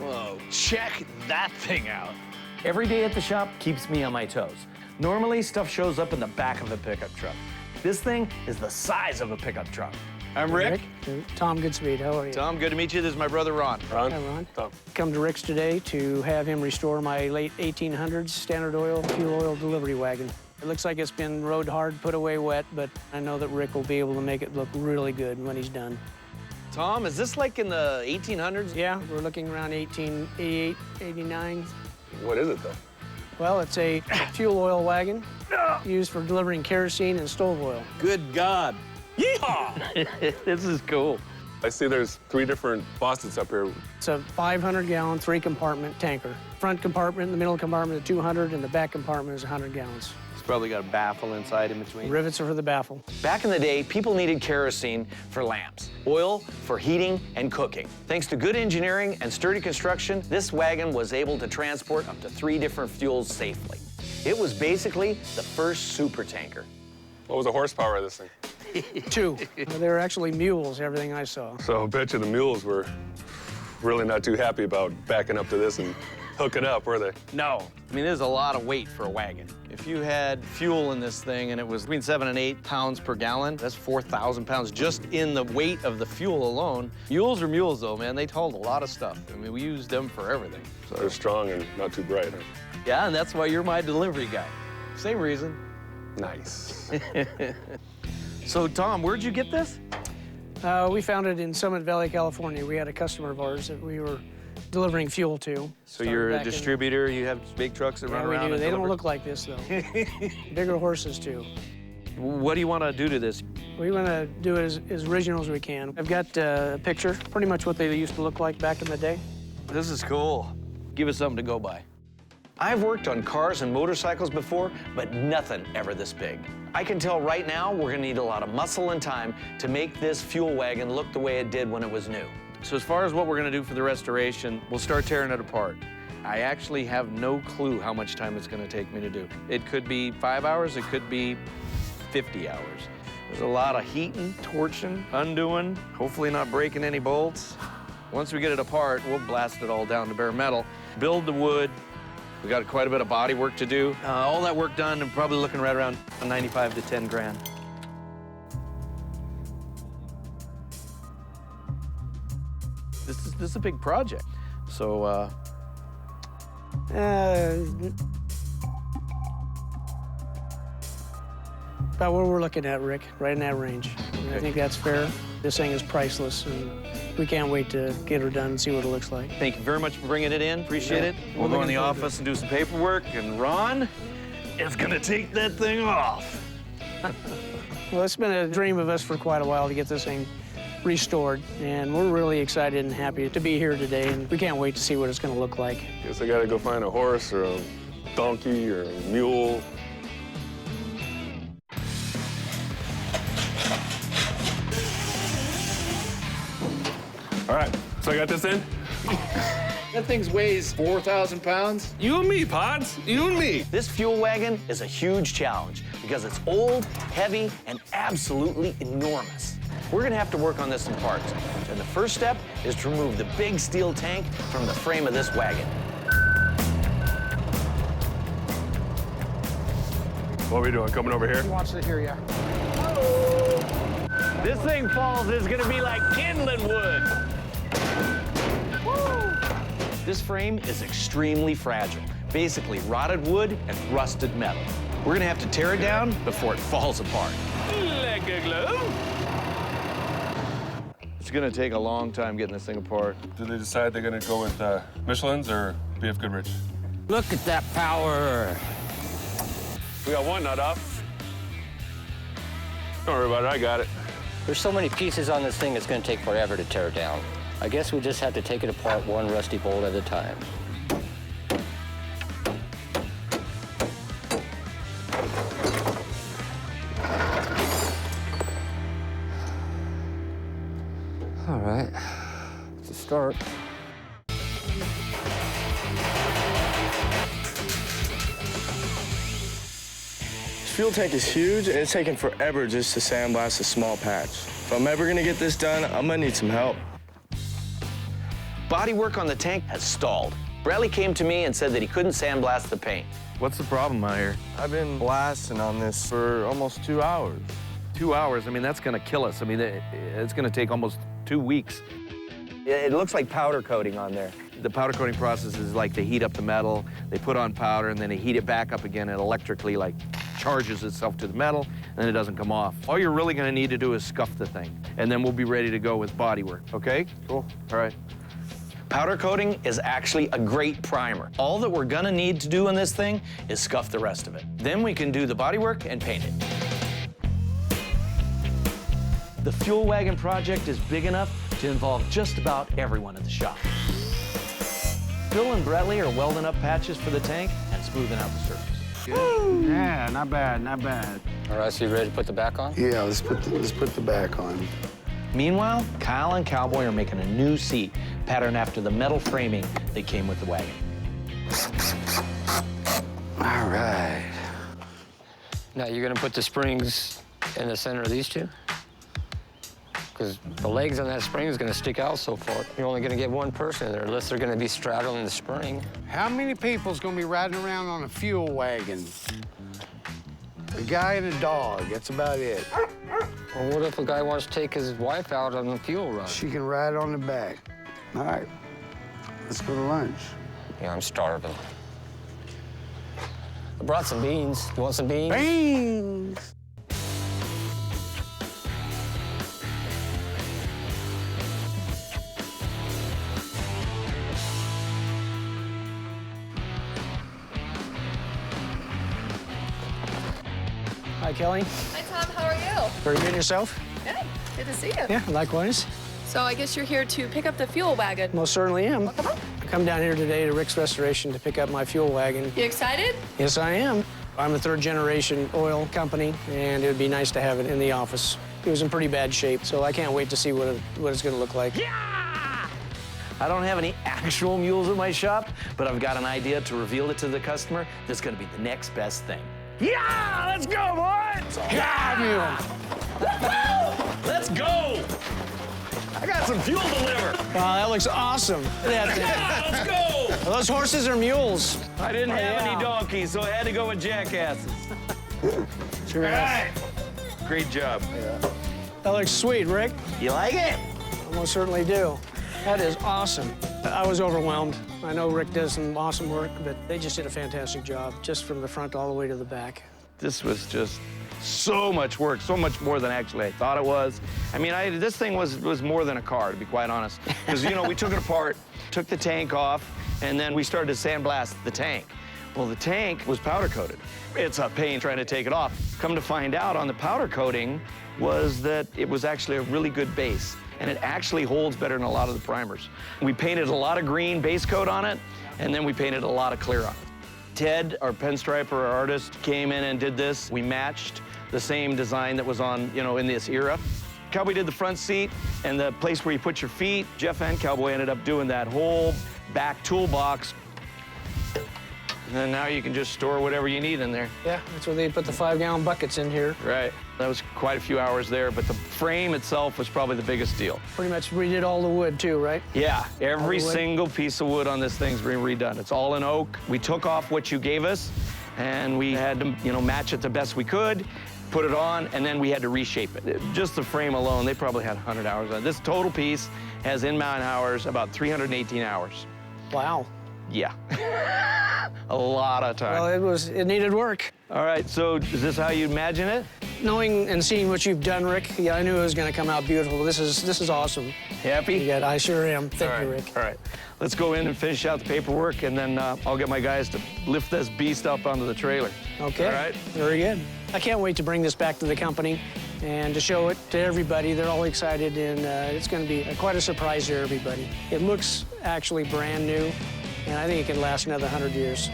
Whoa, check that thing out. Every day at the shop keeps me on my toes. Normally, stuff shows up in the back of a pickup truck. This thing is the size of a pickup truck. I'm Rick. Tom Goodspeed, how are you? Tom, good to meet you. This is my brother, Ron. Ron? Hi, Ron. Tom. Come to Rick's today to have him restore my late 1800s Standard Oil fuel oil delivery wagon. It looks like it's been rode hard, put away wet, but I know that Rick will be able to make it look really good when he's done. Tom, is this like in the 1800s? Yeah, we're looking around 1888, 89. What is it, though? Well, it's a fuel oil wagon used for delivering kerosene and stove oil. Good God. Yeehaw! This is cool. I see there's 3 different faucets up here. It's a 500-gallon, 3-compartment tanker. Front compartment, the middle compartment is 200, and the back compartment is 100 gallons. It's probably got a baffle inside in between. Rivets are for the baffle. Back in the day, people needed kerosene for lamps, oil for heating and cooking. Thanks to good engineering and sturdy construction, this wagon was able to transport up to 3 different fuels safely. It was basically the first super tanker. What was the horsepower of this thing? 2. They were actually mules, everything I saw. So I bet you the mules were really not too happy about backing up to this and hooking up, were they? No. I mean, there's a lot of weight for a wagon. If you had fuel in this thing and it was between 7 and 8 pounds per gallon, that's 4,000 pounds just in the weight of the fuel alone. Mules are mules, though, man. They hauled a lot of stuff. I mean, we used them for everything. So they're strong and not too bright, huh? Yeah, and that's why you're my delivery guy. Same reason. Nice. So, Tom, where'd you get this? We found it in Summit Valley, California. We had a customer of ours that we were delivering fuel to. So you're a distributor, you have big trucks that run around we do. and They don't deliver? look like this, though. Bigger horses, too. What do you want to do to this? We want to do it as original as we can. I've got a picture, pretty much what they used to look like back in the day. This is cool. Give us something to go by. I've worked on cars and motorcycles before, but nothing ever this big. I can tell right now we're gonna need a lot of muscle and time to make this fuel wagon look the way it did when it was new. So as far as what we're gonna do for the restoration, we'll start tearing it apart. I actually have no clue how much time it's gonna take me to do. It could be 5 hours, it could be 50 hours. There's a lot of heating, torching, undoing, hopefully not breaking any bolts. Once we get it apart, we'll blast it all down to bare metal, build the wood. We got quite a bit of body work to do. All that work done, and probably looking right around 95 to 10 grand. This is a big project. So, About what we're looking at, Rick, right in that range. And I think that's fair. This thing is priceless, and we can't wait to get her done and see what it looks like. thank you very much for bringing it in. Appreciate it. We'll go in the office and do some paperwork, and Ron is gonna take that thing off. Well, it's been a dream of us for quite a while to get this thing restored, and we're really excited and happy to be here today, and we can't wait to see what it's going to look like. Guess I gotta go find a horse or a donkey or a mule. All right, so I got this in? That thing weighs 4,000 pounds. You and me, Pods. You and me. This fuel wagon is a huge challenge because it's old, heavy, and absolutely enormous. We're gonna have to work on this in parts. And the first step is to remove the big steel tank from the frame of this wagon. What are we doing, coming over here? Watch it here, yeah. This thing falls, it's gonna be like kindling wood. This frame is extremely fragile, basically rotted wood and rusted metal. We're gonna have to tear it down before it falls apart. Like a glove. It's gonna take a long time getting this thing apart. Did they decide they're gonna go with Michelin's or BF Goodrich? Look at that power. We got one nut off. Don't worry about it, I got it. There's so many pieces on this thing, it's gonna take forever to tear down. I guess we just have to take it apart one rusty bolt at a time. All right, it's a start. This fuel tank is huge, and it's taking forever just to sandblast a small patch. If I'm ever gonna get this done, I'm gonna need some help. Body work on the tank has stalled. Bradley came to me and said that he couldn't sandblast the paint. What's the problem out here? I've been blasting on this for almost 2 hours. 2 hours, I mean, that's gonna kill us. I mean, it's gonna take almost 2 weeks. It looks like powder coating on there. The powder coating process is like they heat up the metal, they put on powder, and then they heat it back up again, and electrically like charges itself to the metal, and then it doesn't come off. All you're really gonna need to do is scuff the thing, and then we'll be ready to go with body work, okay? Cool, all right. Powder coating is actually a great primer. All that we're gonna need to do on this thing is scuff the rest of it. Then we can do the body work and paint it. The fuel wagon project is big enough to involve just about everyone at the shop. Phil and Bradley are welding up patches for the tank and smoothing out the surface. Yeah, not bad, not bad. All right, so you ready to put the back on? Yeah, let's put the back on. Meanwhile, Kyle and Cowboy are making a new seat patterned after the metal framing that came with the wagon. All right. Now, you're gonna put the springs in the center of these two? Because the legs on that spring is gonna stick out so far. You're only gonna get one person in there unless they're gonna be straddling the spring. How many people's gonna be riding around on a fuel wagon? A guy and a dog, that's about it. Well, what if a guy wants to take his wife out on a fuel run? She can ride on the back. All right, let's go to lunch. Yeah, I'm starving. I brought some beans. You want some beans? Beans! Hi, Kelly. Hi, Tom. How are you? Very good yourself? Good. Good to see you. Yeah, likewise. So I guess you're here to pick up the fuel wagon. Most certainly am. Welcome on. I come down here today to Rick's Restoration to pick up my fuel wagon. You excited? Yes, I am. I'm a third-generation oil company, and it would be nice to have it in the office. It was in pretty bad shape, so I can't wait to see what it's going to look like. Yeah! I don't have any actual mules in my shop, but I've got an idea to reveal it to the customer that's gonna be the next best thing. Yeah! Let's go, boys! Yeah, mule! Let's go! I got some fuel to deliver. Wow, that looks awesome. Look at that Yeah, let's go! thing. Those horses are mules. I didn't have yeah. any donkeys, so I had to go with jackasses. Sure All is. right. Great job. That looks sweet, Rick. You like it? I most certainly do. That is awesome. I was overwhelmed. I know Rick does some awesome work, but they just did a fantastic job, just from the front all the way to the back. This was just so much work, so much more than actually I thought it was. I mean, this thing was more than a car, to be quite honest. Because, you know, we took it apart, took the tank off, and then we started to sandblast the tank. Well, the tank was powder coated. It's a pain trying to take it off. Come to find out on the powder coating was that it was actually a really good base, and it actually holds better than a lot of the primers. We painted a lot of green base coat on it, and then we painted a lot of clear on it. Ted, our pinstriper, our artist, came in and did this. We matched the same design that was on, you know, in this era. Cowboy did the front seat and the place where you put your feet. Jeff and Cowboy ended up doing that whole back toolbox. And then now you can just store whatever you need in there. Yeah, that's where they put the 5-gallon buckets in here. Right. That was quite a few hours there, but the frame itself was probably the biggest deal. Pretty much redid all the wood, too, right? Yeah, every All the wood? single piece of wood on this thing's been redone. It's all in oak. We took off what you gave us, and we had to, you know, match it the best we could, put it on, and then we had to reshape it. Just the frame alone, they probably had 100 hours on it. This total piece has in-mount hours, about 318 hours. Wow. Yeah. A lot of time. Well, it needed work. All right, so is this how you imagine it? Knowing and seeing what you've done, Rick, yeah, I knew it was going to come out beautiful. This is awesome. Happy? Yeah, I sure am. Thank you, Rick. All right, let's go in and finish out the paperwork, and then I'll get my guys to lift this beast up onto the trailer. Okay. All right. Very good. I can't wait to bring this back to the company and to show it to everybody. They're all excited, and it's going to be quite a surprise to everybody. It looks actually brand new, and I think it can last another 100 years.